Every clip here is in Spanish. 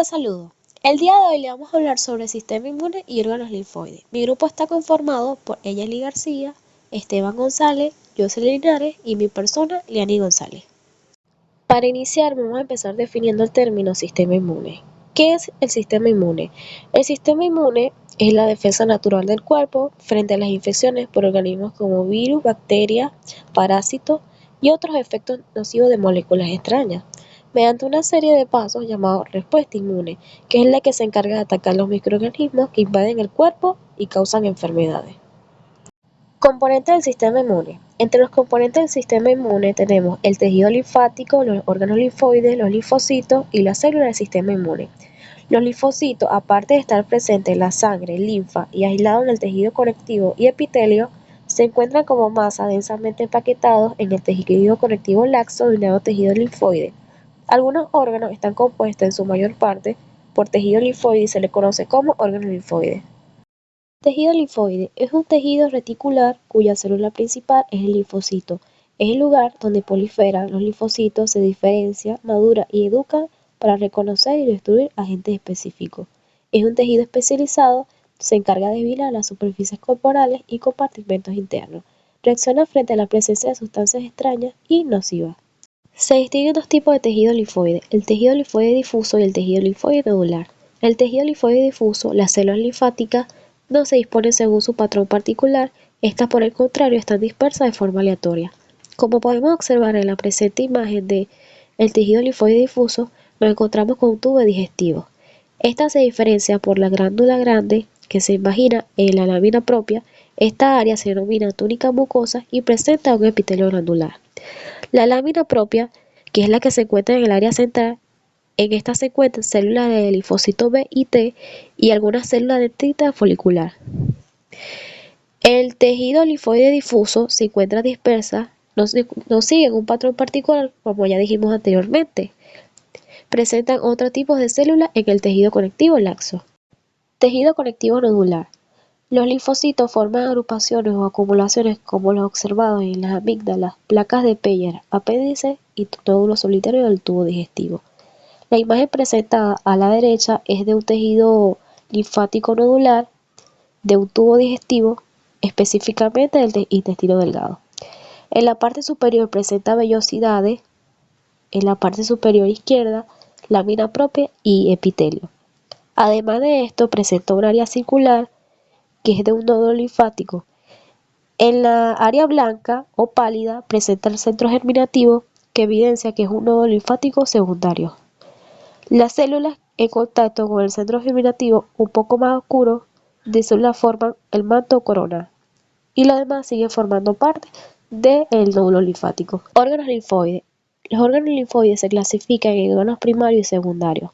Saludos. El día de hoy le vamos a hablar sobre el sistema inmune y órganos linfoides. Mi grupo está conformado por Eyeli García, Esteban González, Jocelyn Linares y mi persona, Liani González. Para iniciar, vamos a empezar definiendo el término sistema inmune. ¿Qué es el sistema inmune? El sistema inmune es la defensa natural del cuerpo frente a las infecciones por organismos como virus, bacterias, parásitos y otros efectos nocivos de moléculas extrañas, mediante una serie de pasos llamados respuesta inmune, que es la que se encarga de atacar los microorganismos que invaden el cuerpo y causan enfermedades. Componentes del sistema inmune. Entre los componentes del sistema inmune tenemos el tejido linfático, los órganos linfoides, los linfocitos y las células del sistema inmune. Los linfocitos, aparte de estar presentes en la sangre, linfa y aislados en el tejido conectivo y epitelio, se encuentran como masa densamente empaquetados en el tejido conectivo laxo denominado tejido linfoide. Algunos órganos están compuestos en su mayor parte por tejido linfoide y se le conoce como órganos linfoides. Tejido linfoide es un tejido reticular cuya célula principal es el linfocito. Es el lugar donde proliferan los linfocitos, se diferencian, maduran y educan para reconocer y destruir agentes específicos. Es un tejido especializado, se encarga de vigilar las superficies corporales y compartimentos internos. Reacciona frente a la presencia de sustancias extrañas y nocivas. Se distinguen dos tipos de tejido linfoide, el tejido linfoide difuso y el tejido linfoide nodular. El tejido linfoide difuso, las células linfáticas, no se disponen según su patrón particular, estas por el contrario están dispersas de forma aleatoria. Como podemos observar en la presente imagen del tejido linfoide difuso, nos encontramos con un tubo digestivo. Esta se diferencia por la glándula grande que se imagina en la lámina propia. Esta área se denomina túnica mucosa y presenta un epitelio glandular. La lámina propia, que es la que se encuentra en el área central, en esta se encuentran células de linfocitos B y T y algunas células de dendrita folicular. El tejido linfoide difuso se encuentra dispersa, no siguen un patrón particular como ya dijimos anteriormente. Presentan otros tipos de células en el tejido conectivo laxo. Tejido conectivo nodular. Los linfocitos forman agrupaciones o acumulaciones como los observados en las amígdalas, placas de Peyer, apéndice y nódulo solitario del tubo digestivo. La imagen presentada a la derecha es de un tejido linfático nodular de un tubo digestivo, específicamente del intestino delgado. En la parte superior presenta vellosidades, en la parte superior izquierda, lámina propia y epitelio. Además de esto, presenta un área circular que es de un nódulo linfático. En la área blanca o pálida presenta el centro germinativo que evidencia que es un nódulo linfático secundario. Las células en contacto con el centro germinativo un poco más oscuro de células forman el manto coronal y los demás siguen formando parte del nódulo linfático. Órganos linfoides. Los órganos linfoides se clasifican en órganos primarios y secundarios.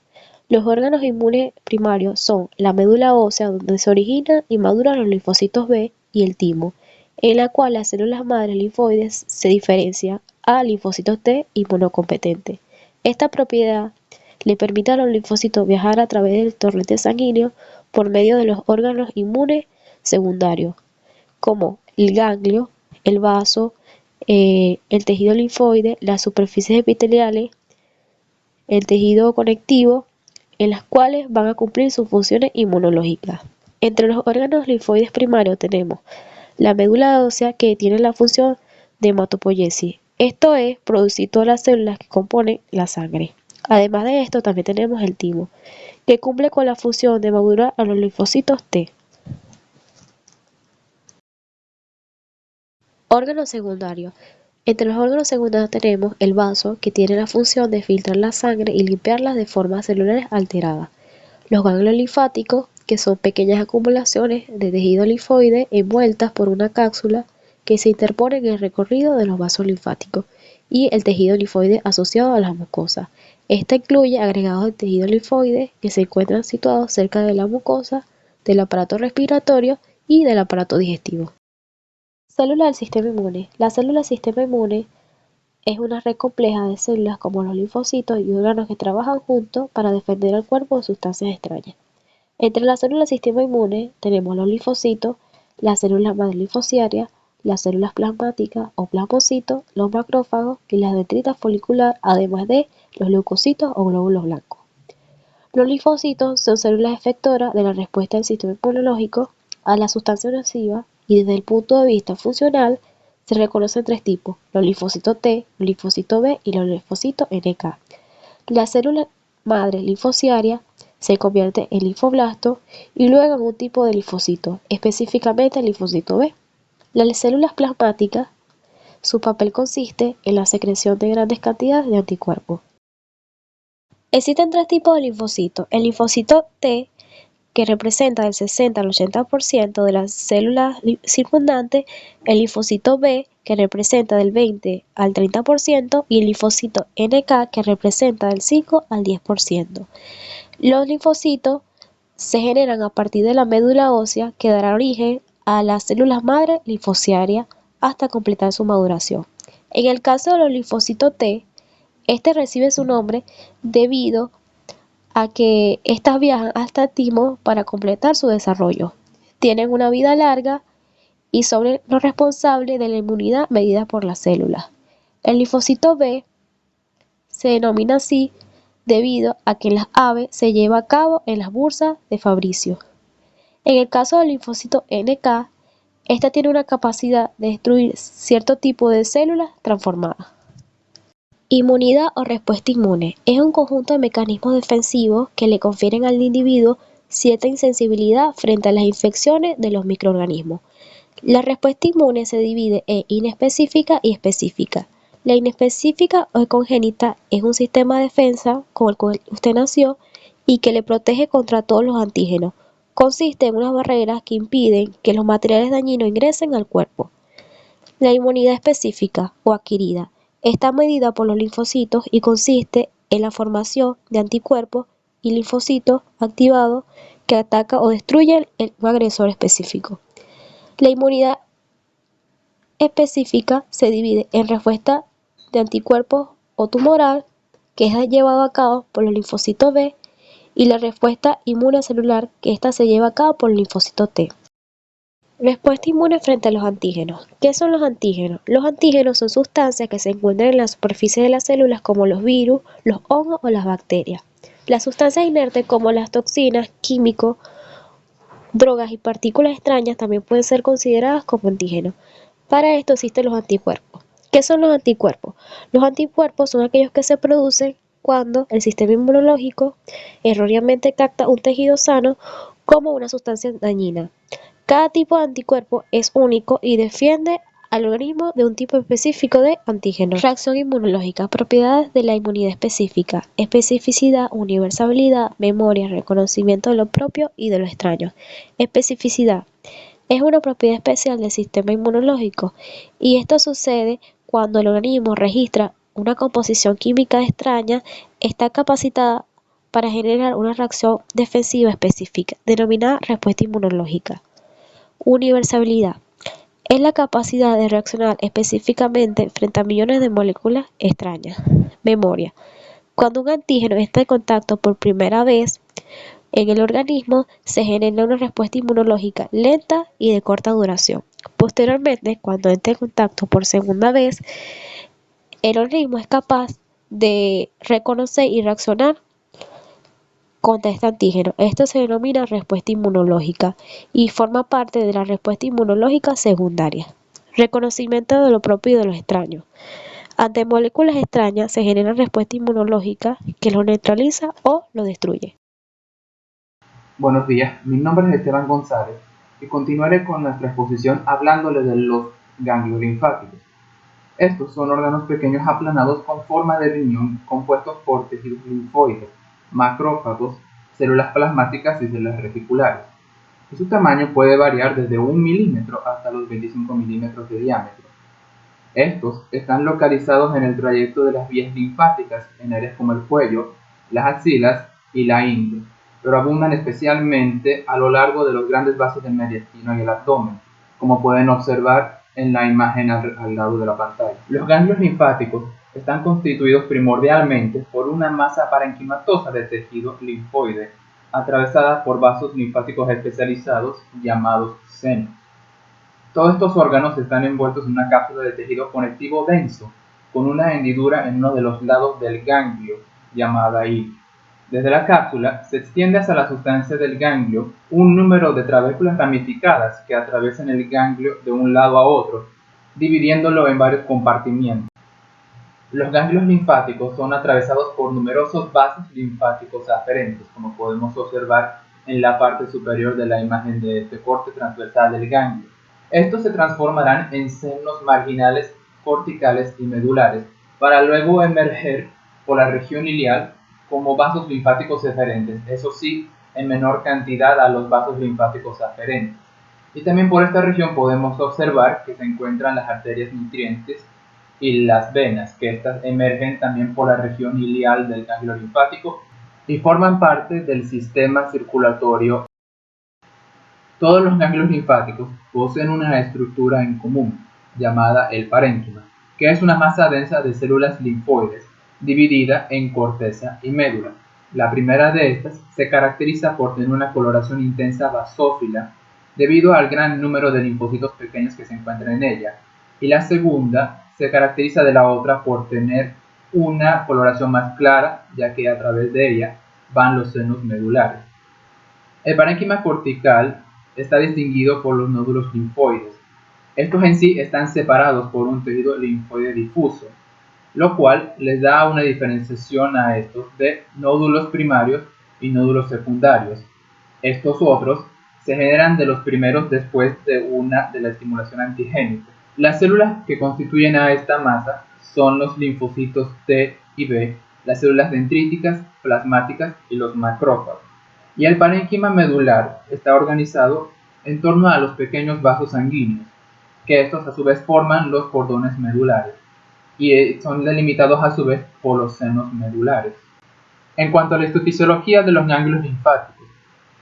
Los órganos inmunes primarios son la médula ósea, donde se originan y maduran los linfocitos B y el timo, en la cual las células madres linfoides se diferencian a linfocitos T inmunocompetentes. Esta propiedad le permite a los linfocitos viajar a través del torrente sanguíneo por medio de los órganos inmunes secundarios, como el ganglio, el vaso, el tejido linfoide, las superficies epiteliales, el tejido conectivo, en las cuales van a cumplir sus funciones inmunológicas. Entre los órganos linfoides primarios tenemos la médula ósea, que tiene la función de hematopoiesis, esto es, producir todas las células que componen la sangre. Además de esto, también tenemos el timo, que cumple con la función de madurar a los linfocitos T. Órganos secundarios. Entre los órganos secundarios tenemos el vaso, que tiene la función de filtrar la sangre y limpiarla de formas celulares alteradas. Los ganglios linfáticos, que son pequeñas acumulaciones de tejido linfoide envueltas por una cápsula que se interpone en el recorrido de los vasos linfáticos, y el tejido linfoide asociado a las mucosas. Esta incluye agregados de tejido linfoide que se encuentran situados cerca de la mucosa, del aparato respiratorio y del aparato digestivo. Células del sistema inmune. La célula del sistema inmune es una red compleja de células como los linfocitos y órganos que trabajan juntos para defender al cuerpo de sustancias extrañas. Entre las células del sistema inmune tenemos los linfocitos, las células madre linfociarias, las células plasmáticas o plasmocitos, los macrófagos y las dendritas folicular, además de los leucocitos o glóbulos blancos. Los linfocitos son células efectoras de la respuesta del sistema inmunológico a la sustancia nociva y desde el punto de vista funcional se reconocen tres tipos: los linfocitos T, los linfocitos B y los linfocitos NK. La célula madre linfociaria se convierte en linfoblasto y luego en un tipo de linfocito, específicamente el linfocito B. Las células plasmáticas, su papel consiste en la secreción de grandes cantidades de anticuerpos. Existen tres tipos de linfocitos: el linfocito T, que representa del 60 al 80% de las células circundantes, el linfocito B, que representa del 20 al 30%, y el linfocito NK, que representa del 5 al 10%. Los linfocitos se generan a partir de la médula ósea que dará origen a las células madre linfociarias hasta completar su maduración. En el caso de los linfocitos T, este recibe su nombre debido a que estas viajan hasta el timo para completar su desarrollo. Tienen una vida larga y son los responsables de la inmunidad medida por las células. El linfocito B se denomina así debido a que en las aves se lleva a cabo en las bursas de Fabricio. En el caso del linfocito NK, esta tiene una capacidad de destruir cierto tipo de células transformadas. Inmunidad o respuesta inmune es un conjunto de mecanismos defensivos que le confieren al individuo cierta insensibilidad frente a las infecciones de los microorganismos. La respuesta inmune se divide en inespecífica y específica. La inespecífica o congénita es un sistema de defensa con el cual usted nació y que le protege contra todos los antígenos. Consiste en unas barreras que impiden que los materiales dañinos ingresen al cuerpo. La inmunidad específica o adquirida está medida por los linfocitos y consiste en la formación de anticuerpos y linfocitos activados que atacan o destruyen un agresor específico. La inmunidad específica se divide en respuesta de anticuerpos o tumoral, que es llevado a cabo por los linfocitos B, y la respuesta inmune celular, que ésta se lleva a cabo por el linfocito T. Respuesta inmune frente a los antígenos. ¿Qué son los antígenos? Los antígenos son sustancias que se encuentran en la superficie de las células como los virus, los hongos o las bacterias. Las sustancias inertes como las toxinas, químicos, drogas y partículas extrañas también pueden ser consideradas como antígenos. Para esto existen los anticuerpos. ¿Qué son los anticuerpos? Los anticuerpos son aquellos que se producen cuando el sistema inmunológico erróneamente capta un tejido sano como una sustancia dañina. Cada tipo de anticuerpo es único y defiende al organismo de un tipo específico de antígeno. Reacción inmunológica. Propiedades de la inmunidad específica: especificidad, universalidad, memoria, reconocimiento de lo propio y de lo extraño. Especificidad es una propiedad especial del sistema inmunológico y esto sucede cuando el organismo registra una composición química extraña. Está capacitada para generar una reacción defensiva específica, denominada respuesta inmunológica. Universalidad es la capacidad de reaccionar específicamente frente a millones de moléculas extrañas. Memoria: cuando un antígeno está en contacto por primera vez en el organismo, se genera una respuesta inmunológica lenta y de corta duración. Posteriormente, cuando entra en contacto por segunda vez, el organismo es capaz de reconocer y reaccionar contra este antígeno. Esto se denomina respuesta inmunológica y forma parte de la respuesta inmunológica secundaria. Reconocimiento de lo propio y de lo extraño. Ante moléculas extrañas se genera respuesta inmunológica que lo neutraliza o lo destruye. Buenos días, mi nombre es Esteban González y continuaré con nuestra exposición hablándoles de los ganglios linfáticos. Estos son órganos pequeños aplanados con forma de riñón compuestos por tejidos linfoides, macrófagos, células plasmáticas y células reticulares. Y su tamaño puede variar desde 1 milímetro hasta los 25 milímetros de diámetro. Estos están localizados en el trayecto de las vías linfáticas en áreas como el cuello, las axilas y la ingle, pero abundan especialmente a lo largo de los grandes vasos del mediastino y el abdomen, como pueden observar en la imagen al lado de la pantalla. Los ganglios linfáticos están constituidos primordialmente por una masa parenquimatosa de tejido linfoide, atravesada por vasos linfáticos especializados llamados senos. Todos estos órganos están envueltos en una cápsula de tejido conectivo denso, con una hendidura en uno de los lados del ganglio, llamada hila. Desde la cápsula se extiende hacia la sustancia del ganglio un número de trabéculas ramificadas que atraviesan el ganglio de un lado a otro, dividiéndolo en varios compartimientos. Los ganglios linfáticos son atravesados por numerosos vasos linfáticos aferentes, como podemos observar en la parte superior de la imagen de este corte transversal del ganglio. Estos se transformarán en senos marginales, corticales y medulares, para luego emerger por la región iliac como vasos linfáticos eferentes, eso sí, en menor cantidad a los vasos linfáticos aferentes. Y también por esta región podemos observar que se encuentran las arterias nutrientes y las venas, que estas emergen también por la región ilial del ganglio linfático y forman parte del sistema circulatorio. Todos los ganglios linfáticos poseen una estructura en común, llamada el parénquima, que es una masa densa de células linfoides, dividida en corteza y médula. La primera de estas se caracteriza por tener una coloración intensa basófila, debido al gran número de linfocitos pequeños que se encuentran en ella, y la segunda se caracteriza de la otra por tener una coloración más clara, ya que a través de ella van los senos medulares. El parénquima cortical está distinguido por los nódulos linfoides. Estos en sí están separados por un tejido linfoide difuso, lo cual les da una diferenciación a estos de nódulos primarios y nódulos secundarios. Estos otros se generan de los primeros después de la estimulación antigénica. Las células que constituyen a esta masa son los linfocitos T y B, las células dendríticas, plasmáticas y los macrófagos. Y el parénquima medular está organizado en torno a los pequeños vasos sanguíneos, que estos a su vez forman los cordones medulares, y son delimitados a su vez por los senos medulares. En cuanto a la histofisiología de los ganglios linfáticos,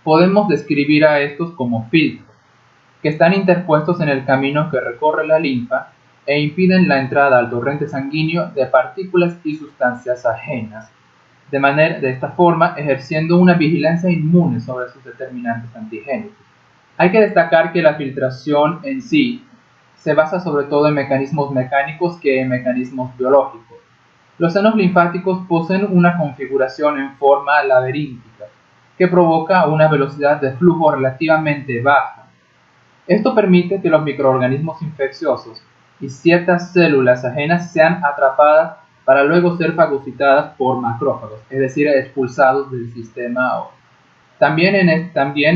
podemos describir a estos como filtros, que están interpuestos en el camino que recorre la linfa e impiden la entrada al torrente sanguíneo de partículas y sustancias ajenas, de esta forma ejerciendo una vigilancia inmune sobre sus determinantes antigénicos. Hay que destacar que la filtración en sí se basa sobre todo en mecanismos mecánicos que en mecanismos biológicos. Los senos linfáticos poseen una configuración en forma laberíntica, que provoca una velocidad de flujo relativamente baja. Esto permite que los microorganismos infecciosos y ciertas células ajenas sean atrapadas para luego ser fagocitadas por macrófagos, es decir, expulsados del sistema. También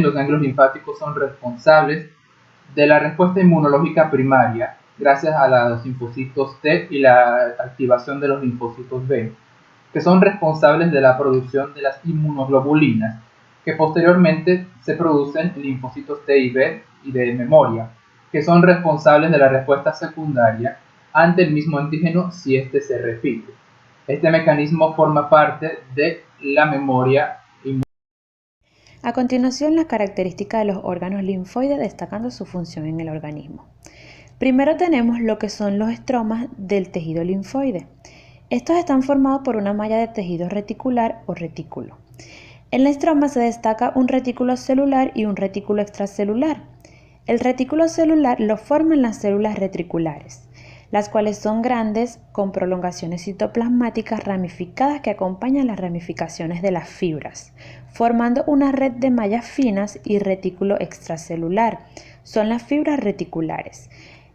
los ganglios linfáticos son responsables de la respuesta inmunológica primaria, gracias a los linfocitos T y la activación de los linfocitos B, que son responsables de la producción de las inmunoglobulinas, que posteriormente se producen linfocitos T y B y de memoria, que son responsables de la respuesta secundaria ante el mismo antígeno si éste se repite. Este mecanismo forma parte de la memoria inmunológica. A continuación, las características de los órganos linfoides destacando su función en el organismo. Primero tenemos lo que son los estromas del tejido linfoide. Estos están formados por una malla de tejido reticular o retículo. En la estroma se destaca un retículo celular y un retículo extracelular. El retículo celular lo forman las células reticulares, las cuales son grandes con prolongaciones citoplasmáticas ramificadas que acompañan las ramificaciones de las fibras, formando una red de mallas finas, y retículo extracelular son las fibras reticulares.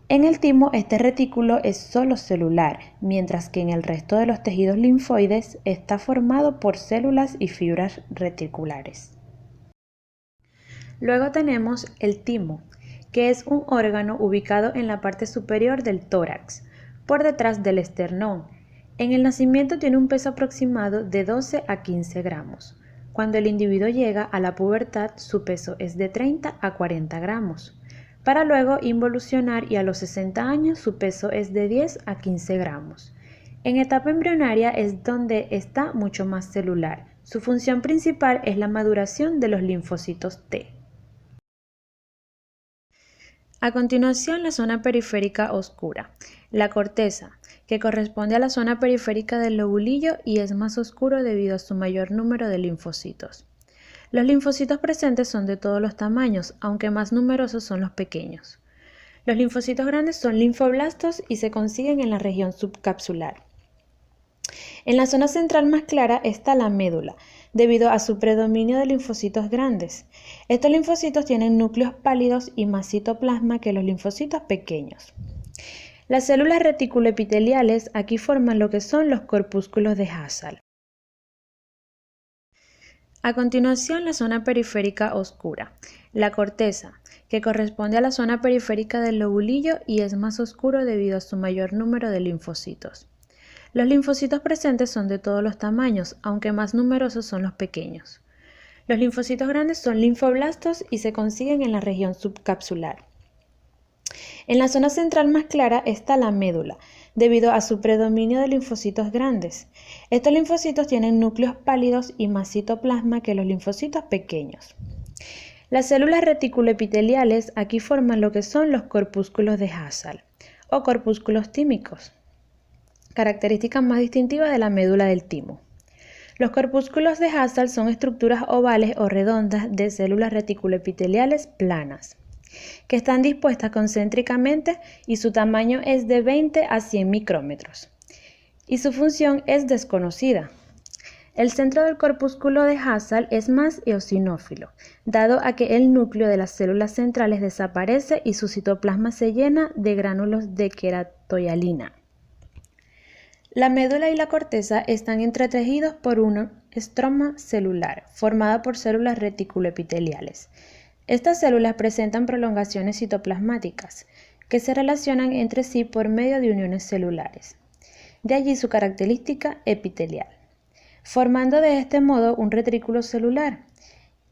En el timo, este retículo es solo celular, mientras que en el resto de los tejidos linfoides está formado por células y fibras reticulares. Luego tenemos el timo, que es un órgano ubicado en la parte superior del tórax, por detrás del esternón. En el nacimiento tiene un peso aproximado de 12 a 15 gramos. Cuando el individuo llega a la pubertad, su peso es de 30 a 40 gramos. Para luego involucionar, y a los 60 años su peso es de 10 a 15 gramos. En etapa embrionaria es donde está mucho más celular. Su función principal es la maduración de los linfocitos T. A continuación, la zona periférica oscura. La corteza, que corresponde a la zona periférica del lobulillo y es más oscuro debido a su mayor número de linfocitos. Los linfocitos presentes son de todos los tamaños, aunque más numerosos son los pequeños. Los linfocitos grandes son linfoblastos y se consiguen en la región subcapsular. En la zona central más clara está la médula, debido a su predominio de linfocitos grandes. Estos linfocitos tienen núcleos pálidos y más citoplasma que los linfocitos pequeños. Las células reticuloepiteliales aquí forman lo que son los corpúsculos de Hassall. A continuación, la zona periférica oscura, la corteza, que corresponde a la zona periférica del lobulillo y es más oscuro debido a su mayor número de linfocitos. Los linfocitos presentes son de todos los tamaños, aunque más numerosos son los pequeños. Los linfocitos grandes son linfoblastos y se consiguen en la región subcapsular. En la zona central más clara está la médula, debido a su predominio de linfocitos grandes. Estos linfocitos tienen núcleos pálidos y más citoplasma que los linfocitos pequeños. Las células reticuloepiteliales aquí forman lo que son los corpúsculos de Hassall o corpúsculos tímicos, características más distintivas de la médula del timo. Los corpúsculos de Hassall son estructuras ovales o redondas de células reticuloepiteliales planas, que están dispuestas concéntricamente y su tamaño es de 20 a 100 micrómetros, y su función es desconocida. El centro del corpúsculo de Hassall es más eosinófilo, dado a que el núcleo de las células centrales desaparece y su citoplasma se llena de gránulos de queratoialina. La médula y la corteza están entretejidos por una estroma celular, formada por células reticuloepiteliales. Estas células presentan prolongaciones citoplasmáticas, que se relacionan entre sí por medio de uniones celulares. De allí su característica epitelial, formando de este modo un retrículo celular,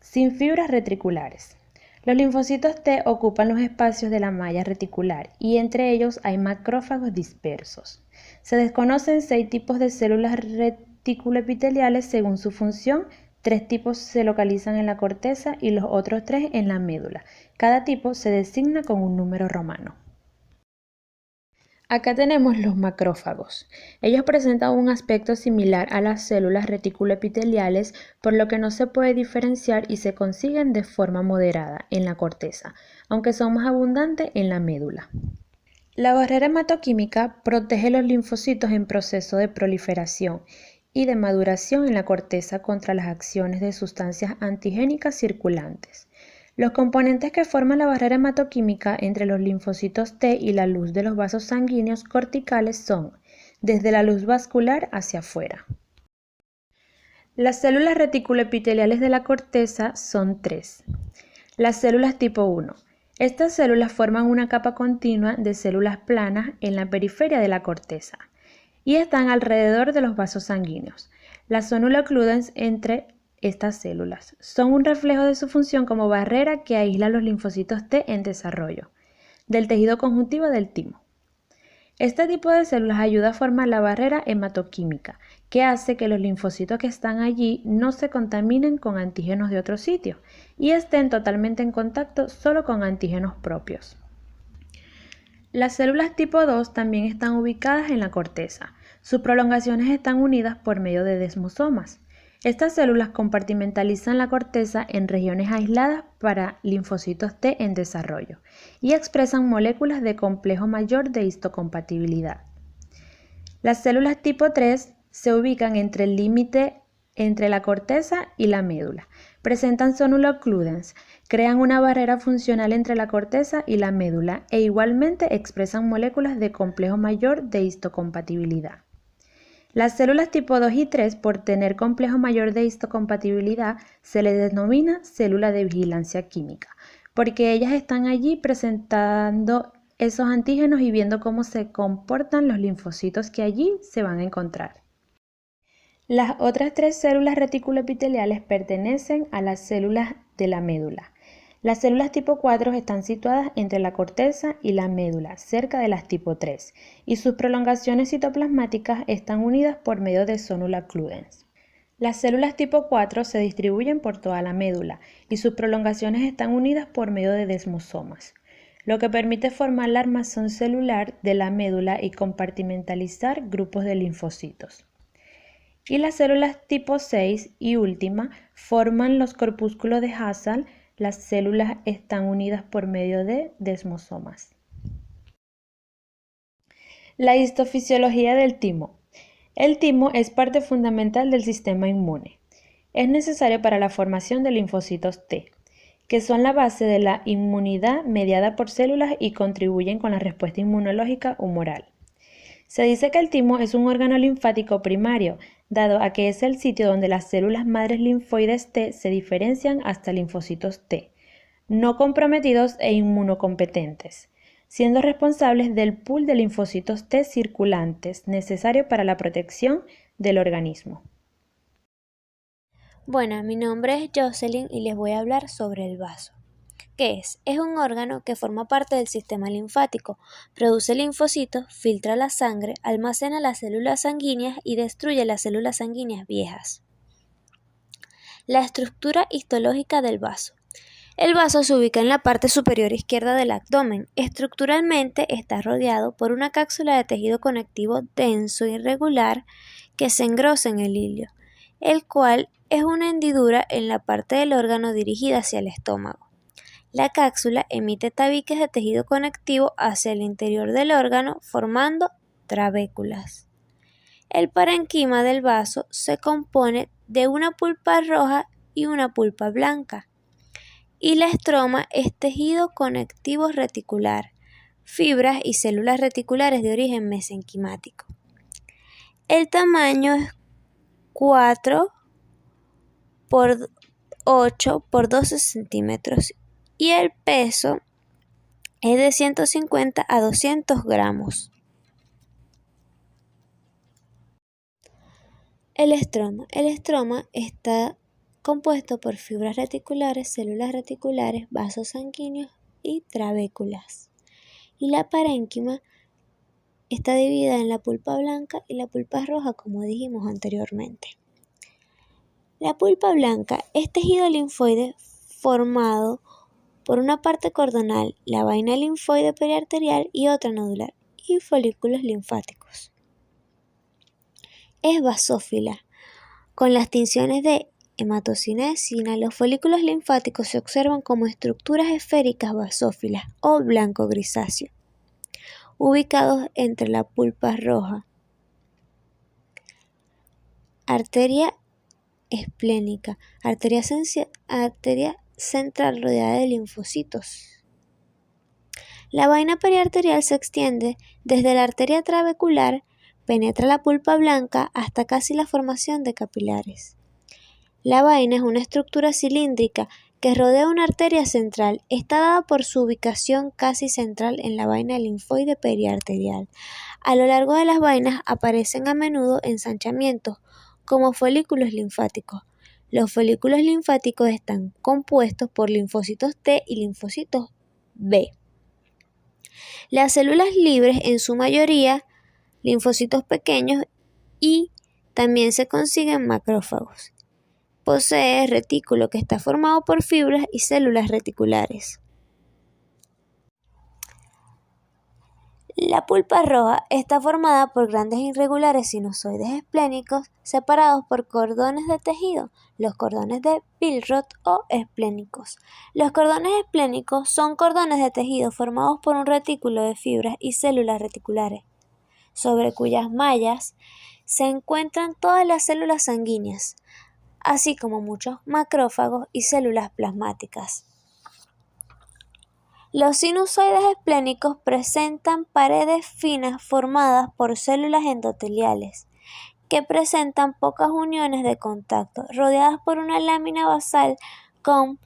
sin fibras reticulares. Los linfocitos T ocupan los espacios de la malla reticular y entre ellos hay macrófagos dispersos. Se desconocen 6 tipos de células reticuloepiteliales según su función. 3 tipos se localizan en la corteza y los otros 3 en la médula. Cada tipo se designa con un número romano. Acá tenemos los macrófagos. Ellos presentan un aspecto similar a las células reticuloepiteliales, por lo que no se puede diferenciar y se consiguen de forma moderada en la corteza, aunque son más abundantes en la médula. La barrera hematoquímica protege los linfocitos en proceso de proliferación y de maduración en la corteza contra las acciones de sustancias antigénicas circulantes. Los componentes que forman la barrera hematoquímica entre los linfocitos T y la luz de los vasos sanguíneos corticales son, desde la luz vascular hacia afuera. Las células reticuloepiteliales de la corteza son 3. Las células tipo 1. Estas células forman una capa continua de células planas en la periferia de la corteza y están alrededor de los vasos sanguíneos. Las sonula occludens entre estas células son un reflejo de su función como barrera que aísla los linfocitos T en desarrollo del tejido conjuntivo del timo. Este tipo de células ayuda a formar la barrera hematoquímica, que hace que los linfocitos que están allí no se contaminen con antígenos de otro sitio y estén totalmente en contacto solo con antígenos propios. Las células tipo 2 también están ubicadas en la corteza. Sus prolongaciones están unidas por medio de desmosomas. Estas células compartimentalizan la corteza en regiones aisladas para linfocitos T en desarrollo y expresan moléculas de complejo mayor de histocompatibilidad. Las células tipo 3 se ubican entre el límite entre la corteza y la médula. Presentan sonula occludens, crean una barrera funcional entre la corteza y la médula e igualmente expresan moléculas de complejo mayor de histocompatibilidad. Las células tipo 2 y 3, por tener complejo mayor de histocompatibilidad, se les denomina célula de vigilancia química, porque ellas están allí presentando esos antígenos y viendo cómo se comportan los linfocitos que allí se van a encontrar. Las otras 3 células reticuloepiteliales pertenecen a las células de la médula. Las células tipo 4 están situadas entre la corteza y la médula, cerca de las tipo 3, y sus prolongaciones citoplasmáticas están unidas por medio de sonula occludens. Las células tipo 4 se distribuyen por toda la médula y sus prolongaciones están unidas por medio de desmosomas, lo que permite formar la armazón celular de la médula y compartimentalizar grupos de linfocitos. Y las células tipo 6 y última forman los corpúsculos de Hassall. Las células están unidas por medio de desmosomas. La histofisiología del timo. El timo es parte fundamental del sistema inmune. Es necesario para la formación de linfocitos T, que son la base de la inmunidad mediada por células y contribuyen con la respuesta inmunológica humoral. Se dice que el timo es un órgano linfático primario, dado a que es el sitio donde las células madres linfoides T se diferencian hasta linfocitos T, no comprometidos e inmunocompetentes, siendo responsables del pool de linfocitos T circulantes necesario para la protección del organismo. Bueno, mi nombre es Jocelyn y les voy a hablar sobre el vaso. ¿Qué es? Es un órgano que forma parte del sistema linfático, produce linfocitos, filtra la sangre, almacena las células sanguíneas y destruye las células sanguíneas viejas. La estructura histológica del vaso. El vaso se ubica en la parte superior izquierda del abdomen. Estructuralmente está rodeado por una cápsula de tejido conectivo denso y irregular que se engrosa en el hilio, el cual es una hendidura en la parte del órgano dirigida hacia el estómago. La cápsula emite tabiques de tejido conectivo hacia el interior del órgano formando trabéculas. El parenquima del vaso se compone de una pulpa roja y una pulpa blanca. Y la estroma es tejido conectivo reticular, fibras y células reticulares de origen mesenquimático. El tamaño es 4 por 8 por 12 centímetros y el peso es de 150 a 200 gramos. El estroma está compuesto por fibras reticulares, células reticulares, vasos sanguíneos y trabéculas. Y la parénquima está dividida en la pulpa blanca y la pulpa roja, como dijimos anteriormente. La pulpa blanca es tejido linfoide formado por una parte cordonal, la vaina linfoide periarterial y otra nodular, y folículos linfáticos. Es basófila. Con las tinciones de hematocinetina, los folículos linfáticos se observan como estructuras esféricas basófilas o blanco grisáceo, ubicados entre la pulpa roja. Arteria esplénica, arteria central rodeada de linfocitos. La vaina periarterial se extiende desde la arteria trabecular, penetra la pulpa blanca hasta casi la formación de capilares. La vaina es una estructura cilíndrica que rodea una arteria central. Está dada por su ubicación casi central en la vaina linfoide periarterial. A lo largo de las vainas aparecen a menudo ensanchamientos como folículos linfáticos. Los folículos linfáticos están compuestos por linfocitos T y linfocitos B. Las células libres, en su mayoría, linfocitos pequeños y también se consiguen macrófagos. Posee retículo que está formado por fibras y células reticulares. La pulpa roja está formada por grandes irregulares sinusoides esplénicos separados por cordones de tejido, los cordones de Billroth o esplénicos. Los cordones esplénicos son cordones de tejido formados por un retículo de fibras y células reticulares, sobre cuyas mallas se encuentran todas las células sanguíneas, así como muchos macrófagos y células plasmáticas. Los sinusoides esplénicos presentan paredes finas formadas por células endoteliales, que presentan pocas uniones de contacto, rodeadas por una lámina basal con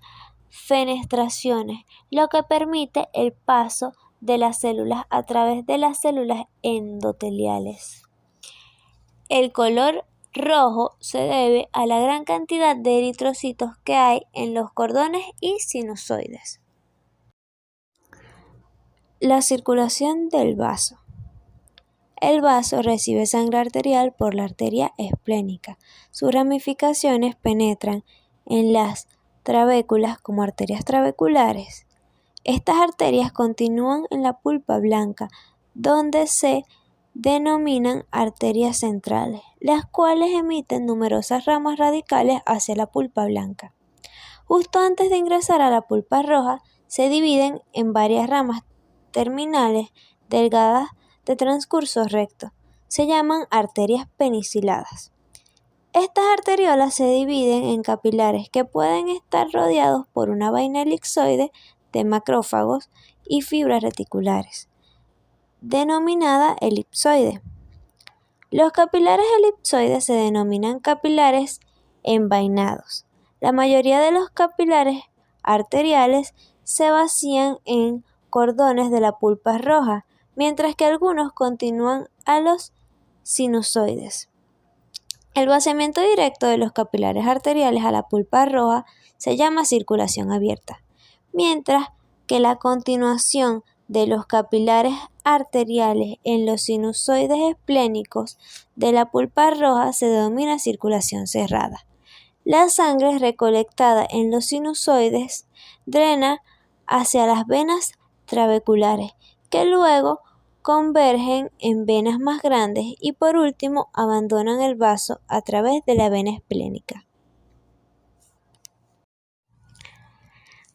fenestraciones, lo que permite el paso de las células a través de las células endoteliales. El color rojo se debe a la gran cantidad de eritrocitos que hay en los cordones y sinusoides. La circulación del vaso. El vaso recibe sangre arterial por la arteria esplénica. Sus ramificaciones penetran en las trabéculas como arterias trabeculares. Estas arterias continúan en la pulpa blanca, donde se denominan arterias centrales, las cuales emiten numerosas ramas radicales hacia la pulpa blanca. Justo antes de ingresar a la pulpa roja, se dividen en varias ramas terminales delgadas de transcurso recto. Se llaman arterias peniciladas. Estas arteriolas se dividen en capilares que pueden estar rodeados por una vaina elipsoide de macrófagos y fibras reticulares, denominada elipsoide. Los capilares elipsoides se denominan capilares envainados. La mayoría de los capilares arteriales se vacían en cordones de la pulpa roja, mientras que algunos continúan a los sinusoides. El vaciamiento directo de los capilares arteriales a la pulpa roja se llama circulación abierta, mientras que la continuación de los capilares arteriales en los sinusoides esplénicos de la pulpa roja se denomina circulación cerrada. La sangre recolectada en los sinusoides drena hacia las venas trabeculares, que luego convergen en venas más grandes y por último abandonan el vaso a través de la vena esplénica.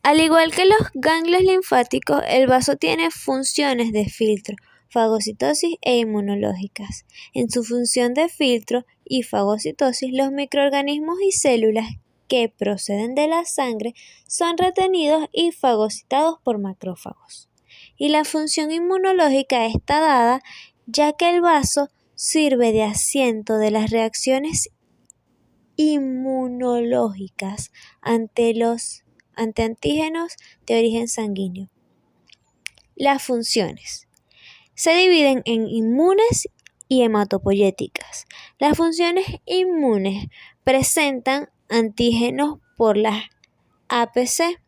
Al igual que los ganglios linfáticos, el vaso tiene funciones de filtro, fagocitosis e inmunológicas. En su función de filtro y fagocitosis, los microorganismos y células que proceden de la sangre son retenidos y fagocitados por macrófagos. Y la función inmunológica está dada ya que el vaso sirve de asiento de las reacciones inmunológicas ante antígenos de origen sanguíneo. Las funciones se dividen en inmunes y hematopoyéticas. Las funciones inmunes presentan antígenos por las APC,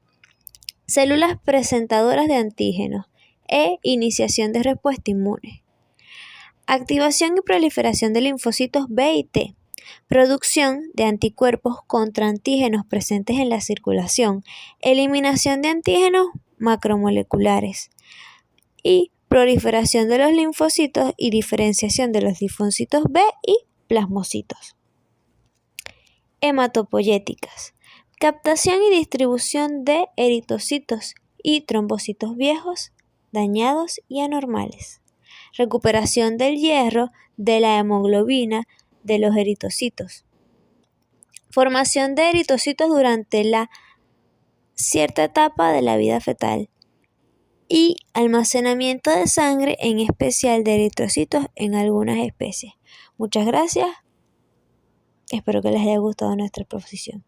células presentadoras de antígenos, e iniciación de respuesta inmune. Activación y proliferación de linfocitos B y T. Producción de anticuerpos contra antígenos presentes en la circulación, eliminación de antígenos macromoleculares y proliferación de los linfocitos y diferenciación de los linfocitos B y plasmocitos. Hematopoyéticas. Captación y distribución de eritocitos y trombocitos viejos, dañados y anormales. Recuperación del hierro de la hemoglobina de los eritocitos. Formación de eritocitos durante la cierta etapa de la vida fetal. Y almacenamiento de sangre, en especial de eritrocitos en algunas especies. Muchas gracias. Espero que les haya gustado nuestra exposición.